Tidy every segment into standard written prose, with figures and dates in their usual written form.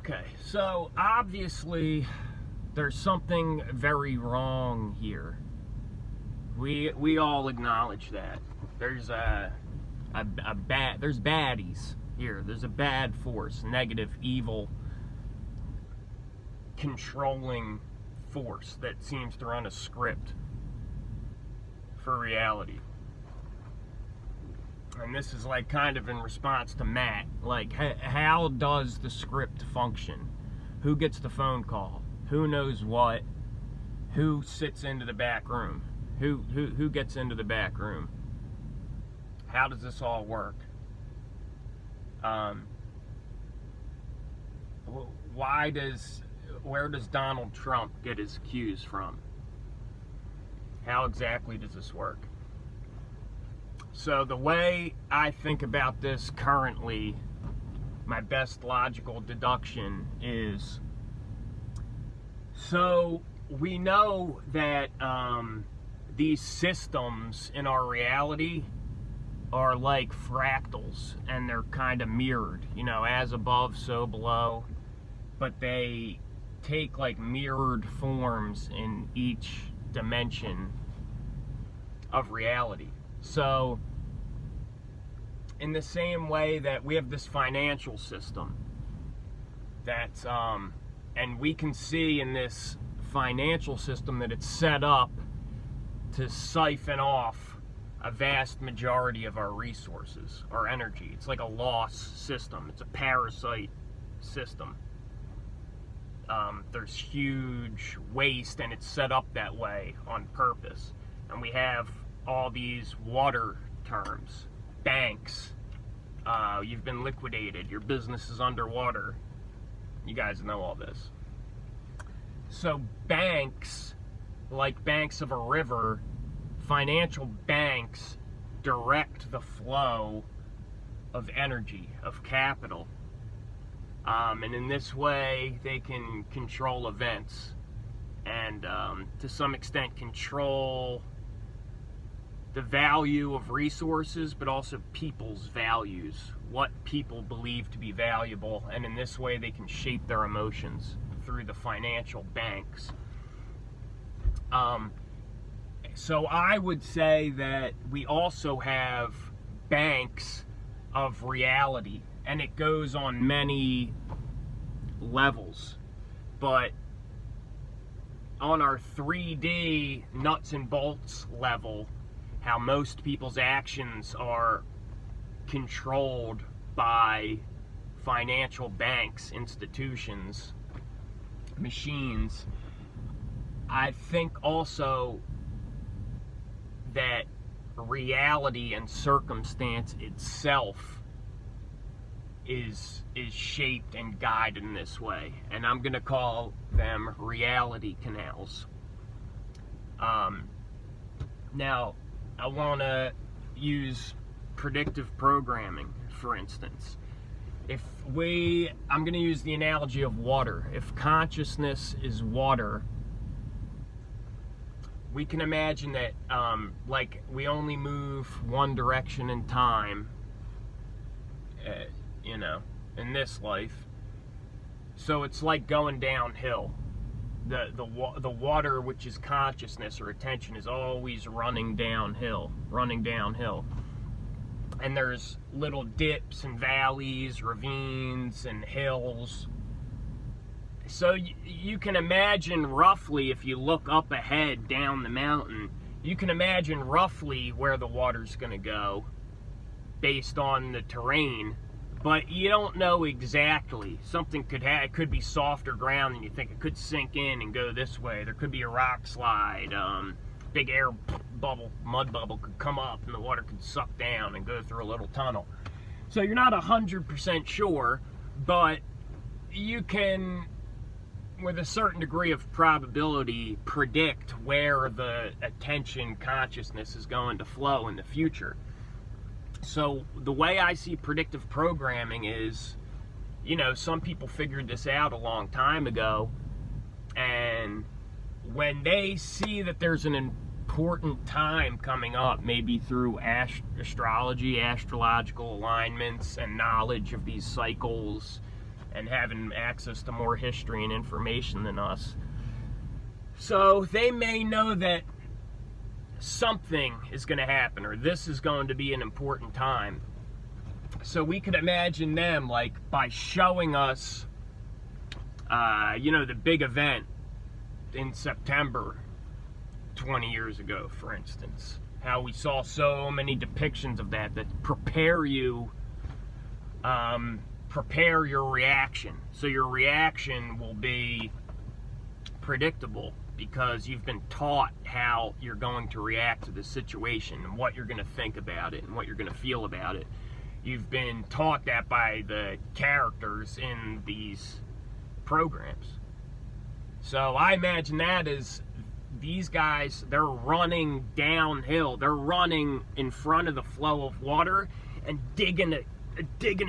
Okay, so obviously there's something very wrong here. We all acknowledge that. There's there's baddies here. There's a bad force, negative, evil, controlling force that seems to run a script for reality. And this is like kind of in response to Matt. Like, how does the script function? Who gets the phone call? Who knows what? Who sits into the back room? Who gets into the back room? How does this all work? Where does Donald Trump get his cues from? How exactly does this work? So the way I think about this currently, my best logical deduction is, so we know that these systems in our reality are like fractals, and they're kind of mirrored, you know, as above, so below, but they take like mirrored forms in each dimension of reality. So in the same way that we have this financial system that's and we can see in this financial system that it's set up to siphon off a vast majority of our resources, our energy. It's like a loss system. It's a parasite system. There's huge waste, and it's set up that way on purpose. And we have all these water terms. Banks. You've been liquidated. Your business is underwater. You guys know all this. So banks, like banks of a river, financial banks direct the flow of energy, of capital. And in this way, they can control events and to some extent control the value of resources, but also people's values, what people believe to be valuable, and in this way they can shape their emotions through the financial banks. So I would say that we also have banks of reality, and it goes on many levels, but on our 3D nuts and bolts level, how most people's actions are controlled by financial banks, institutions, machines. I think also that reality and circumstance itself is shaped and guided in this way, and I'm going to call them reality canals. Now, I want to use predictive programming, for instance. I'm going to use the analogy of water. If consciousness is water, we can imagine that like we only move one direction in time, you know, in this life. So it's like going downhill. The water, which is consciousness or attention, is always running downhill. And there's little dips and valleys, ravines and hills. So you can imagine roughly, if you look up ahead down the mountain, you can imagine roughly where the water's going to go based on the terrain. But you don't know exactly. Something it could be softer ground than you think. It could sink in and go this way. There could be a rock slide. Big air bubble, mud bubble could come up and the water could suck down and go through a little tunnel. So you're not 100% sure, but you can, with a certain degree of probability, predict where the attention consciousness is going to flow in the future. So the way I see predictive programming is, you know, some people figured this out a long time ago, and when they see that there's an important time coming up, maybe through astrology, astrological alignments, and knowledge of these cycles, and having access to more history and information than us. So they may know that something is going to happen, or this is going to be an important time. So we could imagine them, like, by showing us, the big event in September 20 years ago, for instance. How we saw so many depictions of that prepare you, prepare your reaction. So your reaction will be predictable because you've been taught how you're going to react to the situation and what you're going to think about it and what you're going to feel about it. You've been taught that by the characters in these programs. So I imagine that as these guys, they're running downhill. They're running in front of the flow of water and digging a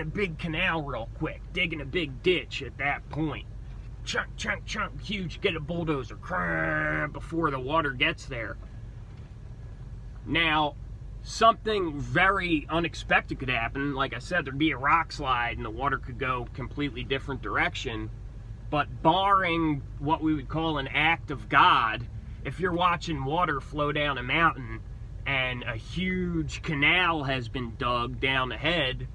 big canal real quick, digging a big ditch at that point. Chunk, huge, get a bulldozer, before the water gets there. Now, something very unexpected could happen. Like I said, there'd be a rock slide and the water could go completely different direction. But barring what we would call an act of God, if you're watching water flow down a mountain and a huge canal has been dug down ahead,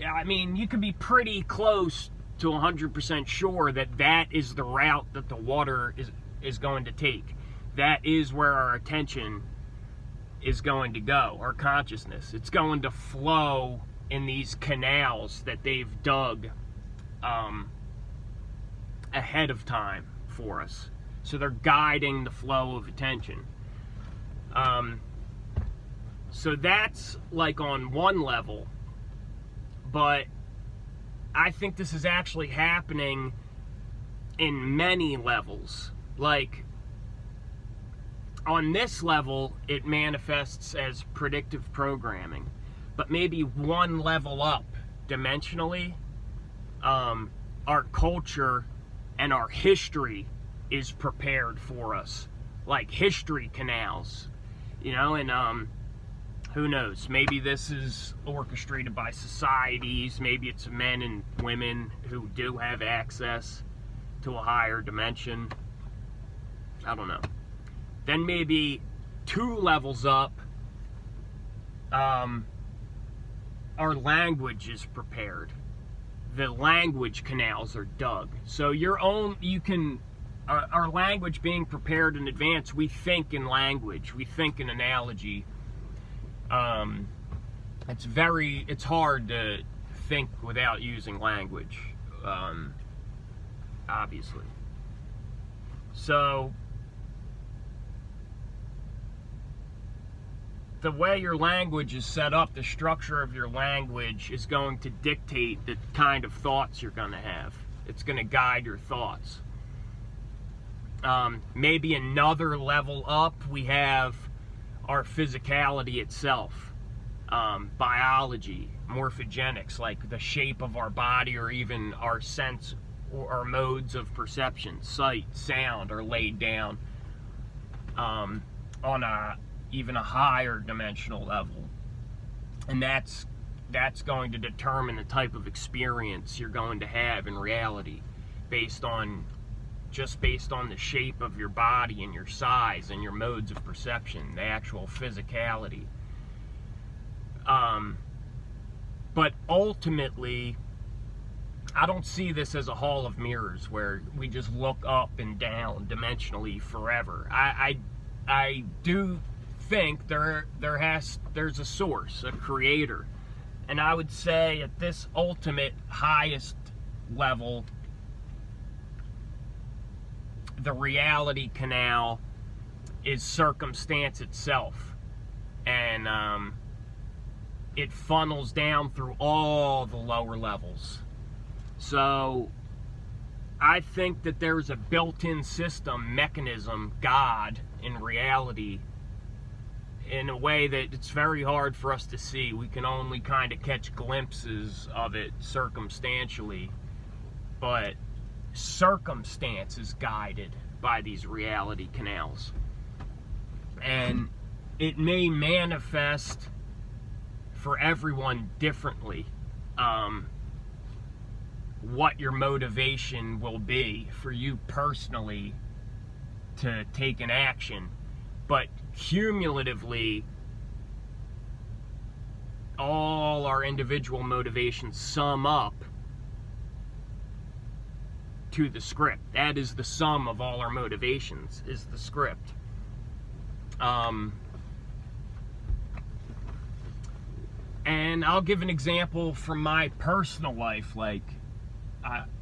I mean, you could be pretty close to 100% sure that that is the route that the water is going to take. That is where our attention is going to go, our consciousness. It's going to flow in these canals that they've dug ahead of time for us. So they're guiding the flow of attention. So that's like on one level, but I think this is actually happening in many levels. Like, on this level, it manifests as predictive programming. But maybe one level up, dimensionally, our culture and our history is prepared for us. Like history canals, and who knows, maybe this is orchestrated by societies, maybe it's men and women who do have access to a higher dimension. I don't know. Then maybe 2 levels up, our language is prepared. The language canals are dug. So our language being prepared in advance, we think in language, we think in analogy. It's hard to think without using language, obviously. So, the way your language is set up, the structure of your language is going to dictate the kind of thoughts you're going to have. It's going to guide your thoughts. Maybe another level up, we have our physicality itself, biology, morphogenics, like the shape of our body or even our sense or our modes of perception, sight, sound, are laid down on even a higher dimensional level. And that's going to determine the type of experience you're going to have in reality based on the shape of your body and your size and your modes of perception, the actual physicality. But ultimately, I don't see this as a hall of mirrors where we just look up and down dimensionally forever. I do think there's a source, a creator. And I would say at this ultimate highest level, the reality canal is circumstance itself, and it funnels down through all the lower levels. So I think that there's a built-in system, mechanism, God in reality, in a way that it's very hard for us to see. We can only kind of catch glimpses of it circumstantially, but circumstance is guided by these reality canals, and it may manifest for everyone differently. what your motivation will be for you personally to take an action. But cumulatively, all our individual motivations sum up to the script. That is the sum of all our motivations, is the script. And I'll give an example from my personal life. Like,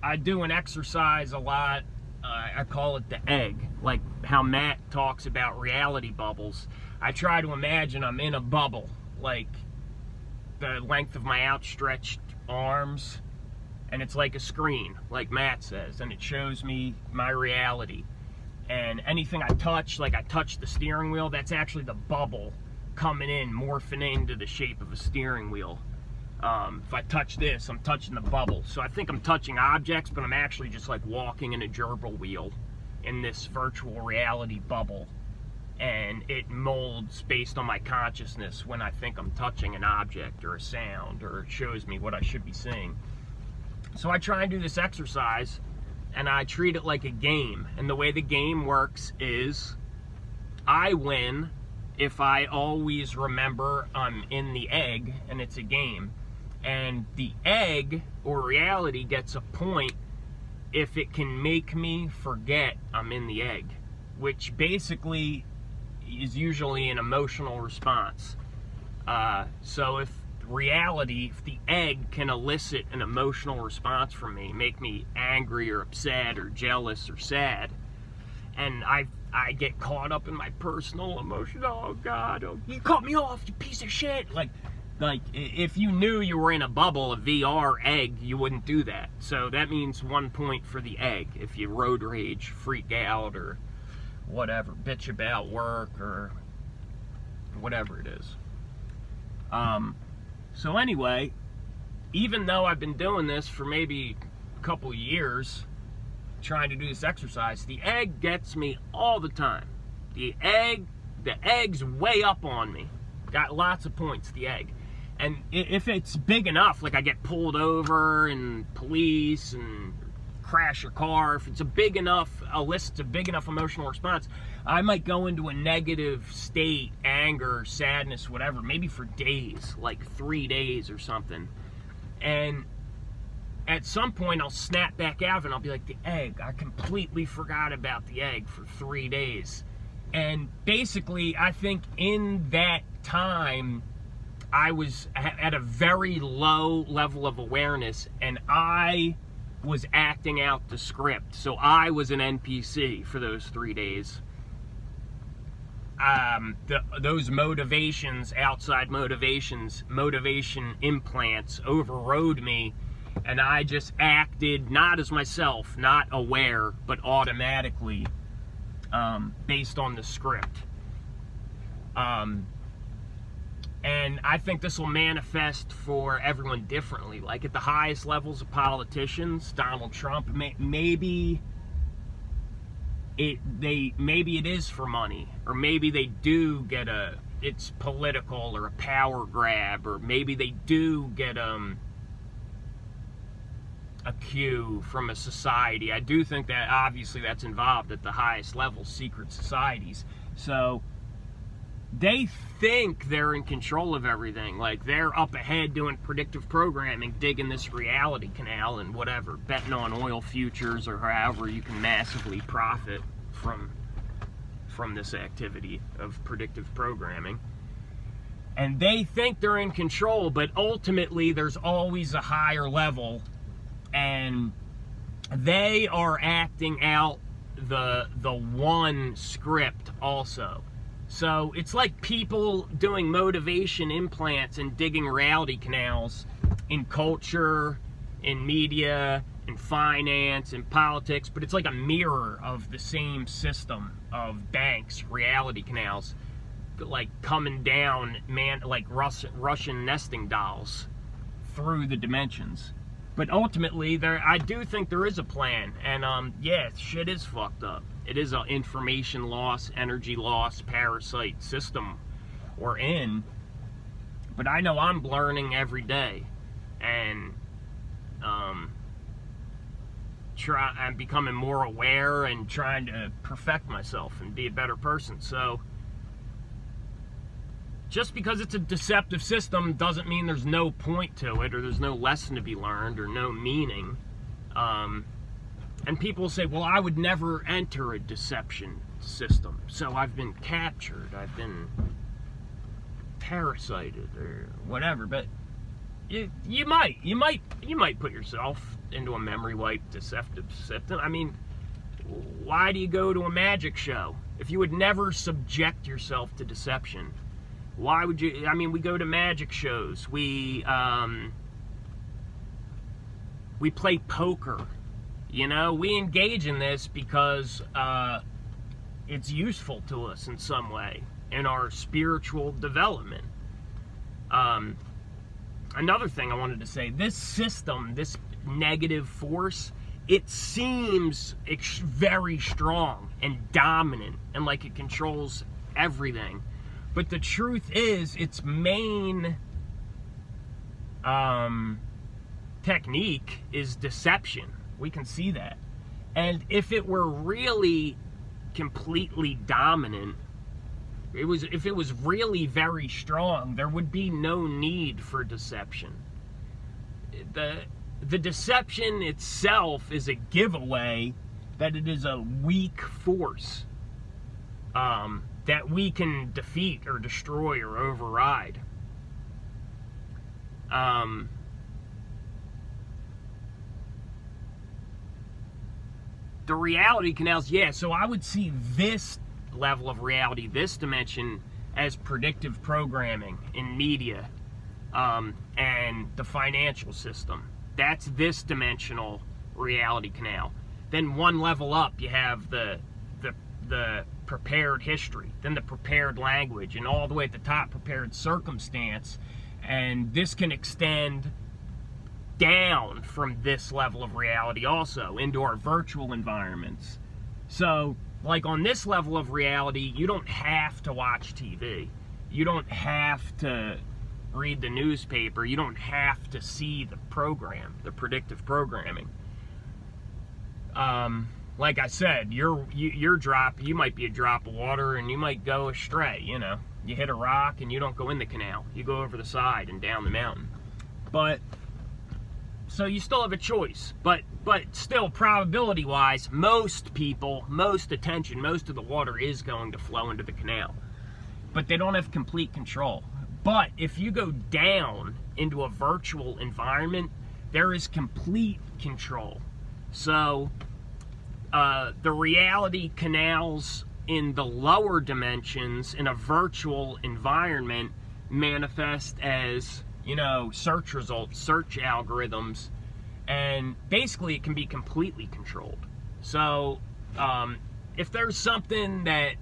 I do an exercise a lot. I call it the egg. Like how Matt talks about reality bubbles. I try to imagine I'm in a bubble, like the length of my outstretched arms, and it's like a screen, like Matt says, and it shows me my reality. And anything I touch, like I touch the steering wheel, that's actually the bubble coming in, morphing into the shape of a steering wheel. If I touch this, I'm touching the bubble. So I think I'm touching objects, but I'm actually just like walking in a gerbil wheel in this virtual reality bubble. And it molds based on my consciousness when I think I'm touching an object or a sound, or it shows me what I should be seeing. So I try and do this exercise, and I treat it like a game. And the way the game works is I win if I always remember I'm in the egg and it's a game. And the egg, or reality, gets a point if it can make me forget I'm in the egg, which basically is usually an emotional response. So if reality, if the egg can elicit an emotional response from me, make me angry or upset or jealous or sad, and I get caught up in my personal emotion, oh God, oh, you cut me off, you piece of shit. Like if you knew you were in a bubble, a VR egg, you wouldn't do that. So that means 1 point for the egg if you road rage, freak out, or whatever, bitch about work, or whatever it is. So anyway, even though I've been doing this for maybe a couple years, trying to do this exercise, the egg gets me all the time. The egg's way up on me. Got lots of points, the egg. And if it's big enough, like I get pulled over and police and crash your car, if it's elicits a big enough emotional response, I might go into a negative state, anger, sadness, whatever, maybe for days, like 3 days or something. And at some point I'll snap back out and I'll be like, the egg, I completely forgot about the egg for 3 days. And basically, I think in that time, I was at a very low level of awareness, and I was acting out the script. So I was an NPC for those 3 days. Those motivations, outside motivations, motivation implants overrode me, and I just acted not as myself, not aware, but automatically, based on the script. And I think this will manifest for everyone differently. Like at the highest levels of politicians, Donald Trump, maybe it is for money, or maybe they do get it's political or a power grab, or maybe they do get a cue from a society. I do think that obviously that's involved at the highest levels, secret societies. So they think they're in control of everything. Like they're up ahead doing predictive programming, digging this reality canal and whatever, betting on oil futures or however you can massively profit from this activity of predictive programming. And they think they're in control, but ultimately there's always a higher level, and they are acting out the one script also. So it's like people doing motivation implants and digging reality canals in culture, in media, in finance, in politics, but it's like a mirror of the same system of banks, reality canals, like coming down, like Russian nesting dolls through the dimensions. But ultimately, I do think there is a plan, and yeah, shit is fucked up. It is an information loss, energy loss, parasite system we're in. But I know I'm learning every day, and I'm becoming more aware and trying to perfect myself and be a better person. So just because it's a deceptive system doesn't mean there's no point to it, or there's no lesson to be learned, or no meaning. And people say, well, I would never enter a deception system, so I've been captured, I've been parasited, or whatever. But you might put yourself into a memory wipe deceptive system. I mean, why do you go to a magic show if you would never subject yourself to deception? Why would you? I mean, we go to magic shows, we play poker, you know, we engage in this because it's useful to us in some way in our spiritual development. Another thing I wanted to say, this system, this negative force, it seems very strong and dominant and like it controls everything. But the truth is, its main technique is deception. We can see that. And if it were really completely dominant, if it was really very strong, there would be no need for deception. The deception itself is a giveaway that it is a weak force that we can defeat or destroy or override. The reality canals, yeah, so I would see this level of reality, this dimension, as predictive programming in media and the financial system. That's this dimensional reality canal. Then one level up, you have the prepared history, then the prepared language, and all the way at the top, prepared circumstance. And this can extend down from this level of reality also into our virtual environments. So, like on this level of reality, you don't have to watch TV. You don't have to read the newspaper. You don't have to see the program, the predictive programming. Like I said, your drop, you might be a drop of water and you might go astray, you know. You hit a rock and you don't go in the canal. You go over the side and down the mountain. But, so you still have a choice. But still, probability-wise, most people, most attention, most of the water is going to flow into the canal. But they don't have complete control. But if you go down into a virtual environment, there is complete control. So, the reality canals in the lower dimensions in a virtual environment manifest as, you know, search results, search algorithms, and basically it can be completely controlled. So if there's something that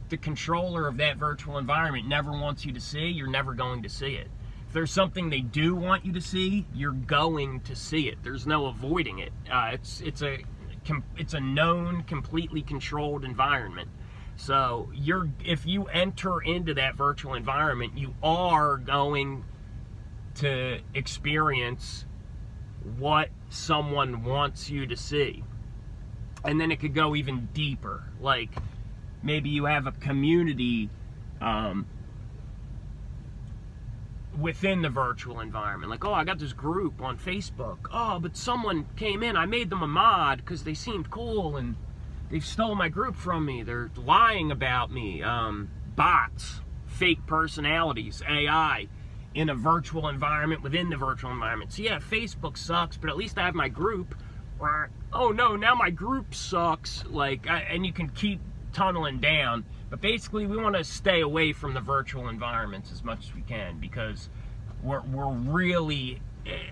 the controller of that virtual environment never wants you to see, you're never going to see it. If there's something they do want you to see, you're going to see it. There's no avoiding it. It's a known, completely controlled environment. So if you enter into that virtual environment, you are going to experience what someone wants you to see. And then it could go even deeper. Like maybe you have a community within the virtual environment. Like, oh, I got this group on Facebook. Oh, but someone came in. I made them a mod because they seemed cool and they stole my group from me. They're lying about me. Bots, fake personalities, AI in a virtual environment within the virtual environment. So yeah, Facebook sucks, but at least I have my group. Oh no, now my group sucks. And you can keep tunneling down. But basically, we want to stay away from the virtual environments as much as we can, because we're really,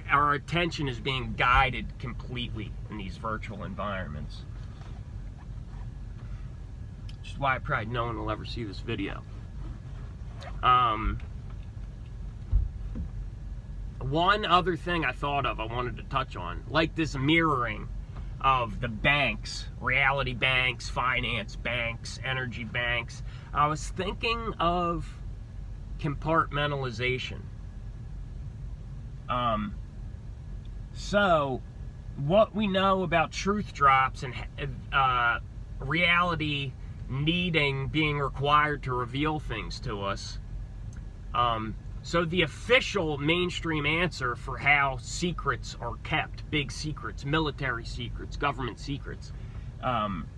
our attention is being guided completely in these virtual environments. Which is why I probably no one will ever see this video. One other thing I thought of, I wanted to touch on, like this mirroring of the banks, reality banks, finance banks, energy banks. I was thinking of compartmentalization. So what we know about truth drops and reality being required to reveal things to us. So the official mainstream answer for how secrets are kept, big secrets, military secrets, government secrets,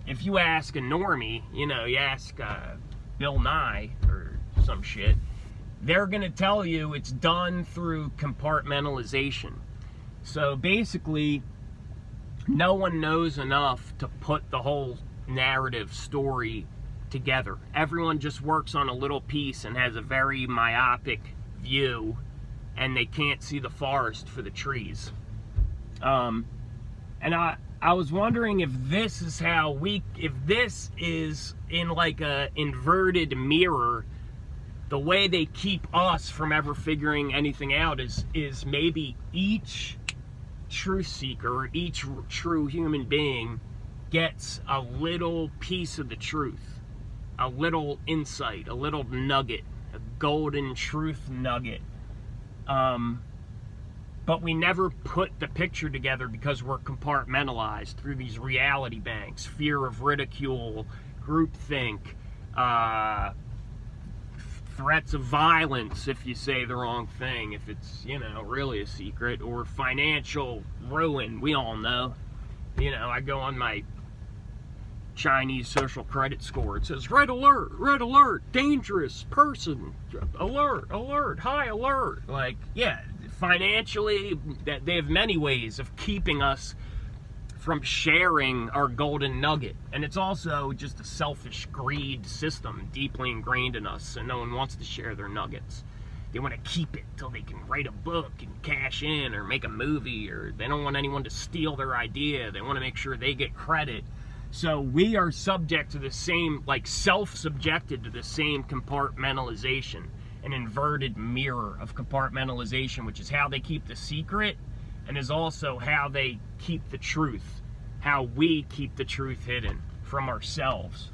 if you ask a normie, you ask Bill Nye or some shit, they're going to tell you it's done through compartmentalization. So basically, no one knows enough to put the whole narrative story together. Everyone just works on a little piece and has a very myopic view, and they can't see the forest for the trees. And I was wondering if this is if this is in like a inverted mirror, the way they keep us from ever figuring anything out is maybe each truth seeker, each true human being gets a little piece of the truth, a little insight, a little nugget, a golden truth nugget. But we never put the picture together because we're compartmentalized through these reality banks, fear of ridicule, groupthink, threats of violence if you say the wrong thing, if it's, really a secret, or financial ruin. We all know. I go on my Chinese social credit score. It says, red alert, dangerous person, alert, high alert. Like, yeah, financially, that they have many ways of keeping us from sharing our golden nugget. And it's also just a selfish greed system deeply ingrained in us, and no one wants to share their nuggets. They want to keep it till they can write a book and cash in or make a movie, or they don't want anyone to steal their idea. They want to make sure they get credit. So we are subject to the same, self-subjected to the same compartmentalization, an inverted mirror of compartmentalization, which is how they keep the secret, and is also how they keep the truth, how we keep the truth hidden from ourselves.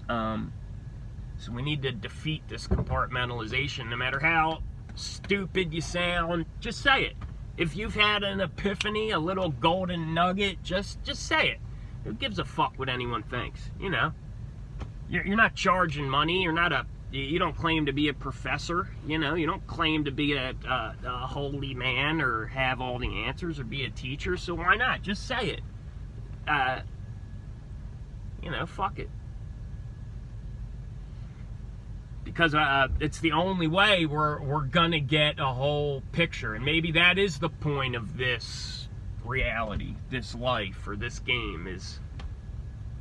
So we need to defeat this compartmentalization. No matter how stupid you sound, just say it. If you've had an epiphany, a little golden nugget, just say it. Who gives a fuck what anyone thinks? You're not charging money. You don't claim to be a professor. You don't claim to be a holy man or have all the answers or be a teacher. So why not? Just say it. Fuck it. Because it's the only way we're gonna get a whole picture. And maybe that is the point of this reality, this life, or this game, is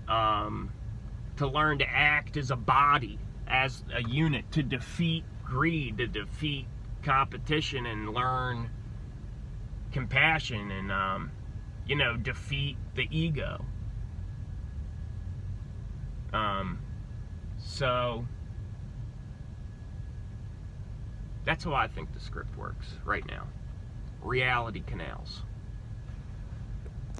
to learn to act as a body, as a unit, to defeat greed, to defeat competition, and learn compassion, and defeat the ego. So that's how I think the script works right now. Reality Canals.